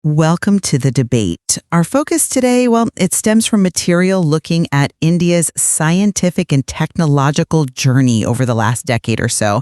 Welcome to the debate. Our focus today, it stems from material looking at India's scientific and technological journey over the last decade or so,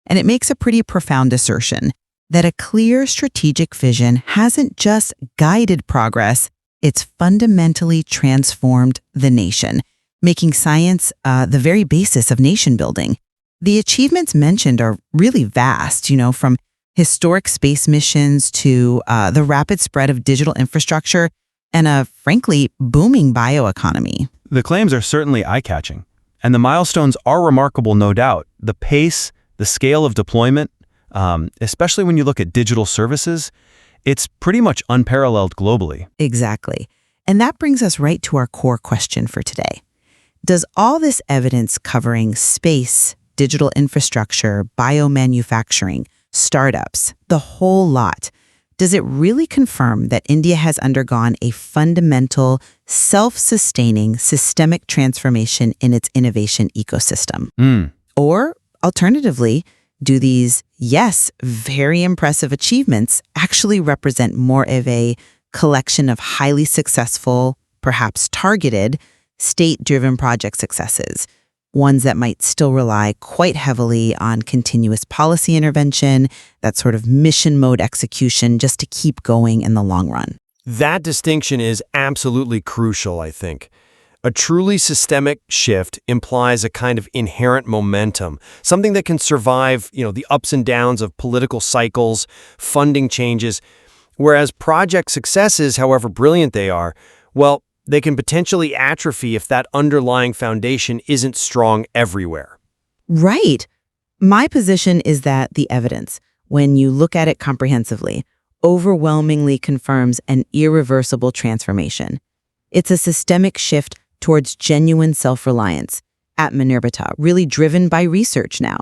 and it makes a pretty profound assertion that a clear strategic vision hasn't just guided progress, it's fundamentally transformed the nation, making science the very basis of nation building. The achievements mentioned are really vast, from historic space missions to the rapid spread of digital infrastructure and a, frankly, booming bioeconomy. The claims are certainly eye-catching, and the milestones are remarkable, no doubt. The pace, the scale of deployment, especially when you look at digital services, it's pretty much unparalleled globally. Exactly. And that brings us right to our core question for today. Does all this evidence covering space, digital infrastructure, biomanufacturing, startups, the whole lot, does it really confirm that India has undergone a fundamental, self-sustaining, systemic transformation in its innovation ecosystem? Or, alternatively, do these, yes, very impressive achievements actually represent more of a collection of highly successful, perhaps targeted, state-driven project successes, ones that might still rely quite heavily on continuous policy intervention, that sort of mission mode execution just to keep going in the long run? That distinction is absolutely crucial, I think. A truly systemic shift implies a kind of inherent momentum, something that can survive, the ups and downs of political cycles, funding changes, whereas project successes, however brilliant they are, they can potentially atrophy if that underlying foundation isn't strong everywhere. Right. My position is that the evidence, when you look at it comprehensively, overwhelmingly confirms an irreversible transformation. It's a systemic shift towards genuine self-reliance, atmanirbhata, really driven by research now.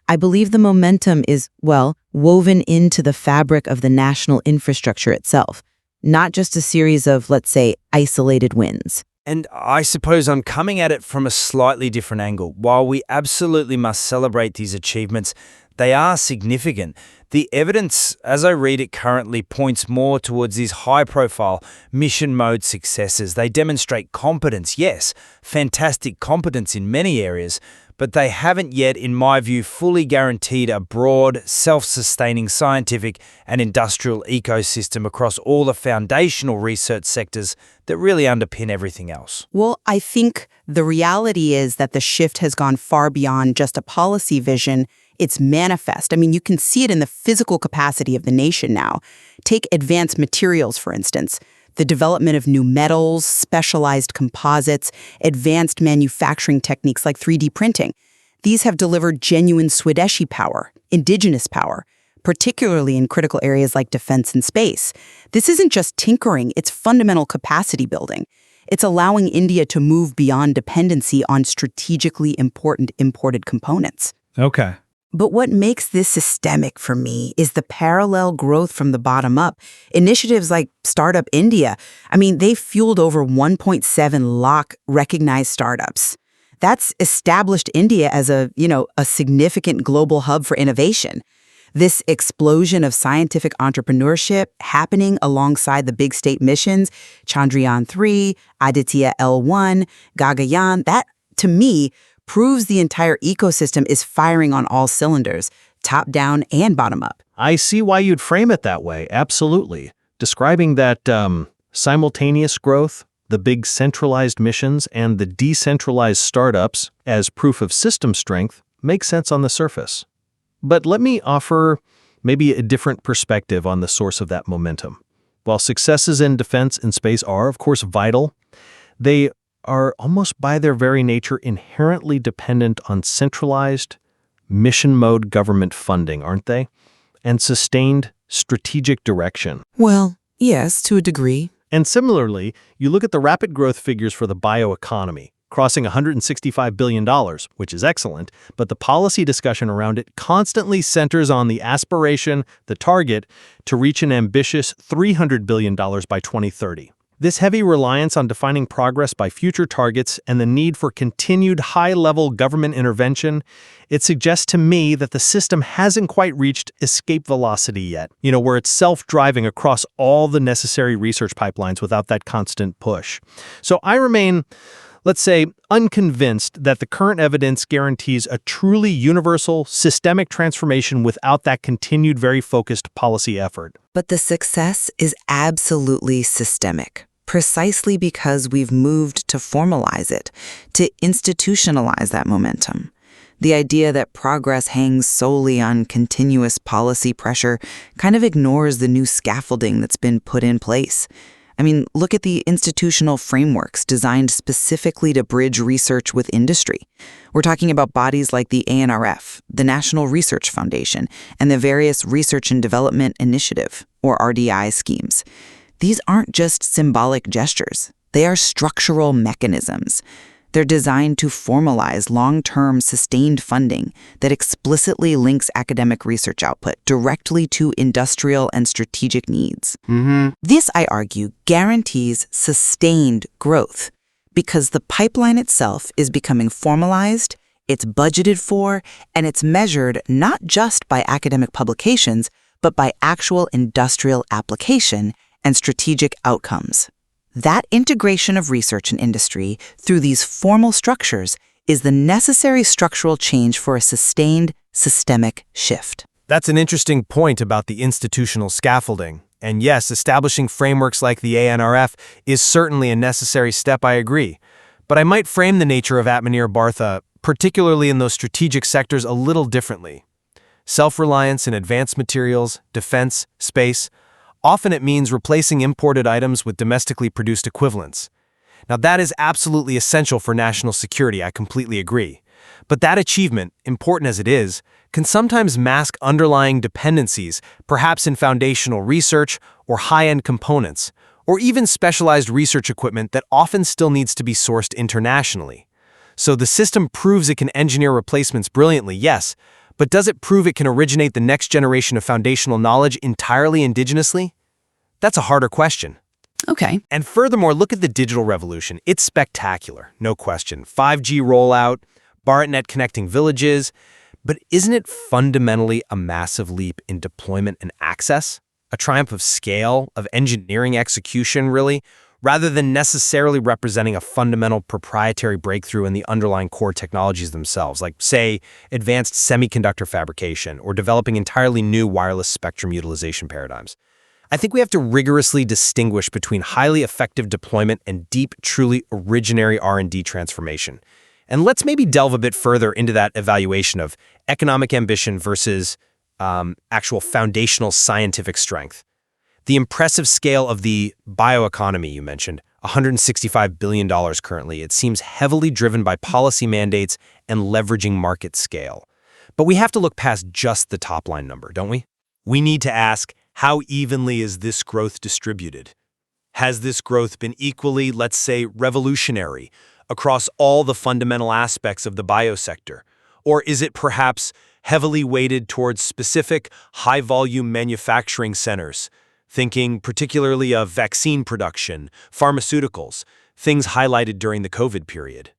I believe the momentum is, woven into the fabric of the national infrastructure itself, not just a series of, let's say, isolated wins. And I suppose I'm coming at it from a slightly different angle. While we absolutely must celebrate these achievements, they are significant. The evidence, as I read it currently, points more towards these high-profile mission mode successes. They demonstrate competence, yes, fantastic competence in many areas, but they haven't yet, in my view, fully guaranteed a broad, self-sustaining scientific and industrial ecosystem across all the foundational research sectors that really underpin everything else. Well, I think the reality is that the shift has gone far beyond just a policy vision. It's manifest. You can see it in the physical capacity of the nation now. Take advanced materials, for instance. The development of new metals, specialized composites, advanced manufacturing techniques like 3D printing. These have delivered genuine Swadeshi power, indigenous power, particularly in critical areas like defense and space. This isn't just tinkering, it's fundamental capacity building. It's allowing India to move beyond dependency on strategically important imported components. Okay. But what makes this systemic for me is the parallel growth from the bottom up. Initiatives like Startup India, they've fueled over 1.7 lakh recognized startups. That's established India as a significant global hub for innovation. This explosion of scientific entrepreneurship happening alongside the big state missions, Chandrayaan-3, Aditya L1, Gaganyaan, that, to me, proves the entire ecosystem is firing on all cylinders, top down and bottom up. I see why you'd frame it that way, absolutely. Describing that simultaneous growth, the big centralized missions, and the decentralized startups as proof of system strength makes sense on the surface. But let me offer maybe a different perspective on the source of that momentum. While successes in defense and space are, of course, vital, they are almost by their very nature inherently dependent on centralized, mission mode government funding, aren't they? And sustained strategic direction. Well, yes, to a degree. And similarly, you look at the rapid growth figures for the bioeconomy, crossing $165 billion, which is excellent, but the policy discussion around it constantly centers on the aspiration, the target, to reach an ambitious $300 billion by 2030. This heavy reliance on defining progress by future targets and the need for continued high-level government intervention, it suggests to me that the system hasn't quite reached escape velocity yet, where it's self-driving across all the necessary research pipelines without that constant push. So I remain, let's say, unconvinced that the current evidence guarantees a truly universal, systemic transformation without that continued, very focused policy effort. But the success is absolutely systemic, precisely because we've moved to formalize it, to institutionalize that momentum. The idea that progress hangs solely on continuous policy pressure kind of ignores the new scaffolding that's been put in place. I mean, look at the institutional frameworks designed specifically to bridge research with industry. We're talking about bodies like the ANRF, the National Research Foundation, and the various Research and Development Initiative, or RDI schemes. These aren't just symbolic gestures. They are structural mechanisms. They're designed to formalize long-term sustained funding that explicitly links academic research output directly to industrial and strategic needs. This, I argue, guarantees sustained growth because the pipeline itself is becoming formalized, it's budgeted for, and it's measured not just by academic publications, but by actual industrial application and strategic outcomes. That integration of research and industry through these formal structures is the necessary structural change for a sustained, systemic shift. That's an interesting point about the institutional scaffolding. And yes, establishing frameworks like the ANRF is certainly a necessary step, I agree. But I might frame the nature of Atmanirbhar Bharta, particularly in those strategic sectors, a little differently. Self-reliance in advanced materials, defense, space. Often it means replacing imported items with domestically produced equivalents. Now that is absolutely essential for national security, I completely agree. But that achievement, important as it is, can sometimes mask underlying dependencies, perhaps in foundational research or high-end components, or even specialized research equipment that often still needs to be sourced internationally. So the system proves it can engineer replacements brilliantly, yes, but does it prove it can originate the next generation of foundational knowledge entirely indigenously? That's a harder question. Okay. And furthermore, look at the digital revolution. It's spectacular, no question. 5G rollout, BharatNet connecting villages. But isn't it fundamentally a massive leap in deployment and access? A triumph of scale, of engineering execution, really, rather than necessarily representing a fundamental proprietary breakthrough in the underlying core technologies themselves, like, say, advanced semiconductor fabrication or developing entirely new wireless spectrum utilization paradigms. I think we have to rigorously distinguish between highly effective deployment and deep, truly originary R&D transformation. And let's maybe delve a bit further into that evaluation of economic ambition versus actual foundational scientific strength. The impressive scale of the bioeconomy you mentioned, $165 billion currently, it seems heavily driven by policy mandates and leveraging market scale. But we have to look past just the top-line number, don't we? We need to ask, how evenly is this growth distributed? Has this growth been equally, let's say, revolutionary across all the fundamental aspects of the biosector? Or is it perhaps heavily weighted towards specific high-volume manufacturing centers, thinking particularly of vaccine production, pharmaceuticals, things highlighted during the COVID period?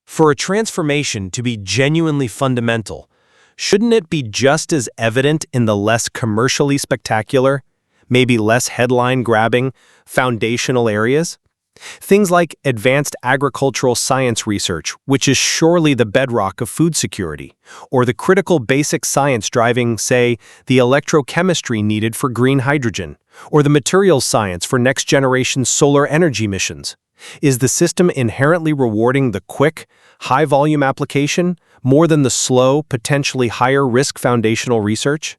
For a transformation to be genuinely fundamental, shouldn't it be just as evident in the less commercially spectacular, maybe less headline-grabbing, foundational areas? Things like advanced agricultural science research, which is surely the bedrock of food security, or the critical basic science driving, say, the electrochemistry needed for green hydrogen, or the materials science for next-generation solar energy missions. Is the system inherently rewarding the quick, high-volume application more than the slow, potentially higher-risk foundational research?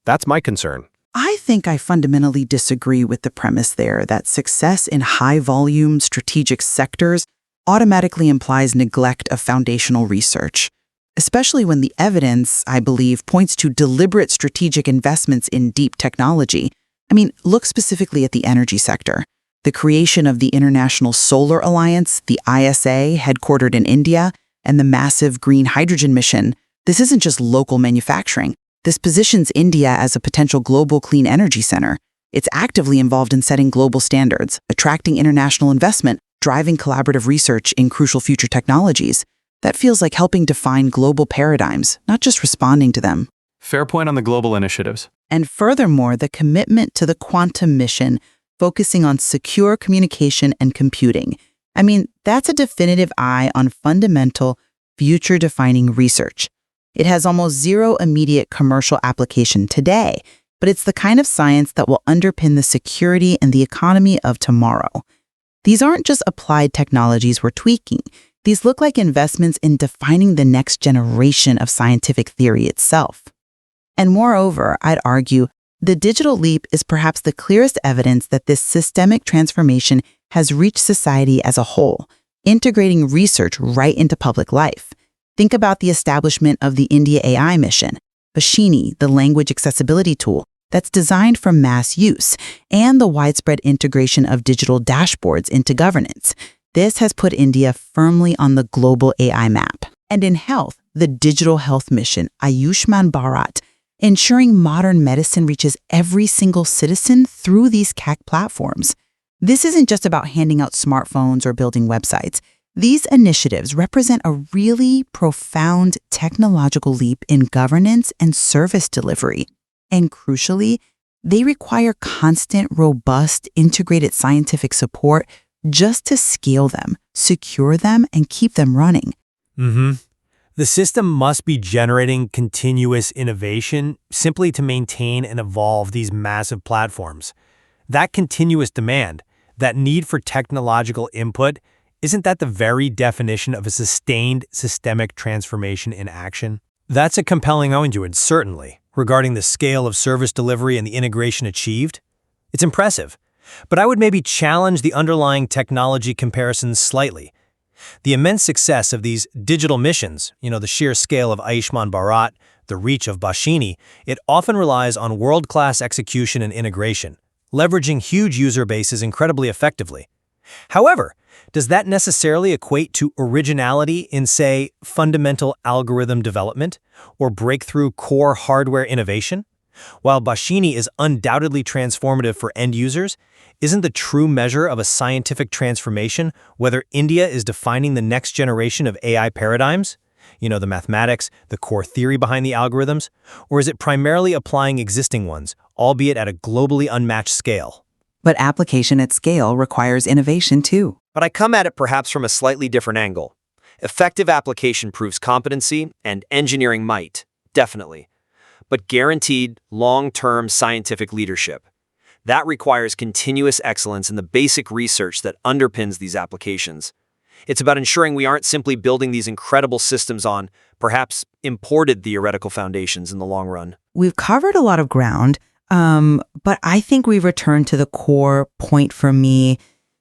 That's my concern. I think I fundamentally disagree with the premise there that success in high-volume strategic sectors automatically implies neglect of foundational research, especially when the evidence, I believe, points to deliberate strategic investments in deep technology. I mean, look specifically at the energy sector. The creation of the International Solar Alliance, the ISA, headquartered in India, and the massive green hydrogen mission. This isn't just local manufacturing. This positions India as a potential global clean energy center. It's actively involved in setting global standards, attracting international investment, driving collaborative research in crucial future technologies. That feels like helping define global paradigms, not just responding to them. Fair point on the global initiatives. And furthermore, the commitment to the quantum mission, focusing on secure communication and computing. I mean, that's a definitive eye on fundamental, future-defining research. It has almost zero immediate commercial application today, but it's the kind of science that will underpin the security and the economy of tomorrow. These aren't just applied technologies we're tweaking. These look like investments in defining the next generation of scientific theory itself. And moreover, I'd argue, the digital leap is perhaps the clearest evidence that this systemic transformation has reached society as a whole, integrating research right into public life. Think about the establishment of the India AI mission, Bashini, the language accessibility tool that's designed for mass use, and the widespread integration of digital dashboards into governance. This has put India firmly on the global AI map. And in health, the digital health mission, Ayushman Bharat, ensuring modern medicine reaches every single citizen through these CAC platforms. This isn't just about handing out smartphones or building websites. These initiatives represent a really profound technological leap in governance and service delivery. And crucially, they require constant, robust, integrated scientific support just to scale them, secure them, and keep them running. The system must be generating continuous innovation simply to maintain and evolve these massive platforms. That continuous demand, that need for technological input, isn't that the very definition of a sustained systemic transformation in action? That's a compelling argument, certainly, regarding the scale of service delivery and the integration achieved. It's impressive, but I would maybe challenge the underlying technology comparisons slightly. The immense success of these digital missions, the sheer scale of Ayushman Bharat, the reach of Bashini, it often relies on world-class execution and integration, leveraging huge user bases incredibly effectively. However, does that necessarily equate to originality in, say, fundamental algorithm development or breakthrough core hardware innovation? While Bashini is undoubtedly transformative for end users, isn't the true measure of a scientific transformation whether India is defining the next generation of AI paradigms? The mathematics, the core theory behind the algorithms? Or is it primarily applying existing ones, albeit at a globally unmatched scale? But application at scale requires innovation too. But I come at it perhaps from a slightly different angle. Effective application proves competency and engineering might, definitely. But guaranteed long-term scientific leadership. That requires continuous excellence in the basic research that underpins these applications. It's about ensuring we aren't simply building these incredible systems on, perhaps, imported theoretical foundations in the long run. We've covered a lot of ground, but I think we've returned to the core point for me,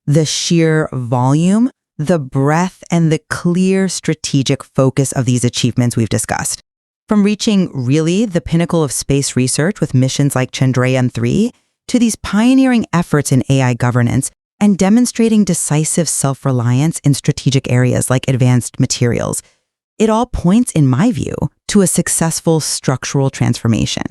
the sheer volume, the breadth, and the clear strategic focus of these achievements we've discussed. From reaching really the pinnacle of space research with missions like Chandrayaan-3 to these pioneering efforts in AI governance and demonstrating decisive self-reliance in strategic areas like advanced materials, it all points, in my view, to a successful structural transformation.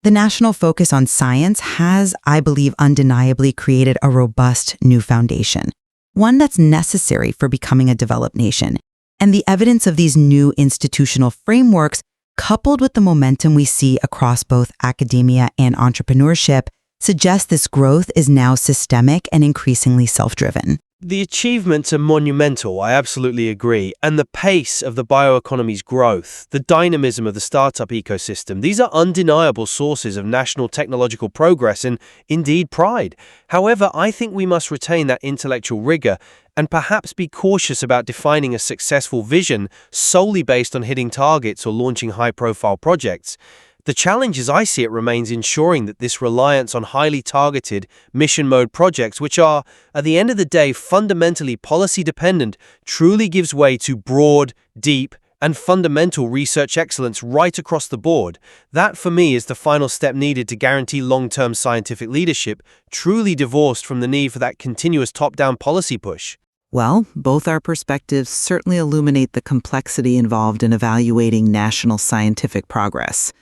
The national focus on science has, I believe, undeniably created a robust new foundation, one that's necessary for becoming a developed nation. And the evidence of these new institutional frameworks, coupled with the momentum we see across both academia and entrepreneurship, suggests this growth is now systemic and increasingly self-driven. The achievements are monumental, I absolutely agree, and the pace of the bioeconomy's growth, the dynamism of the startup ecosystem, these are undeniable sources of national technological progress and, indeed, pride. However, I think we must retain that intellectual rigor and perhaps be cautious about defining a successful vision solely based on hitting targets or launching high-profile projects. The challenge as I see it remains ensuring that this reliance on highly targeted mission mode projects, which are, at the end of the day, fundamentally policy dependent, truly gives way to broad, deep, and fundamental research excellence right across the board. That, for me, is the final step needed to guarantee long-term scientific leadership, truly divorced from the need for that continuous top-down policy push. Well, both our perspectives certainly illuminate the complexity involved in evaluating national scientific progress.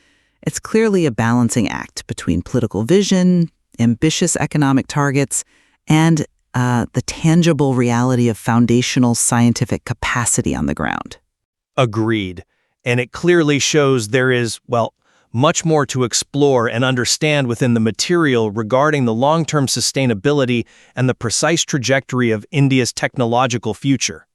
It's clearly a balancing act between political vision, ambitious economic targets, and the tangible reality of foundational scientific capacity on the ground. Agreed. And it clearly shows there is, well, much more to explore and understand within the material regarding the long-term sustainability and the precise trajectory of India's technological future.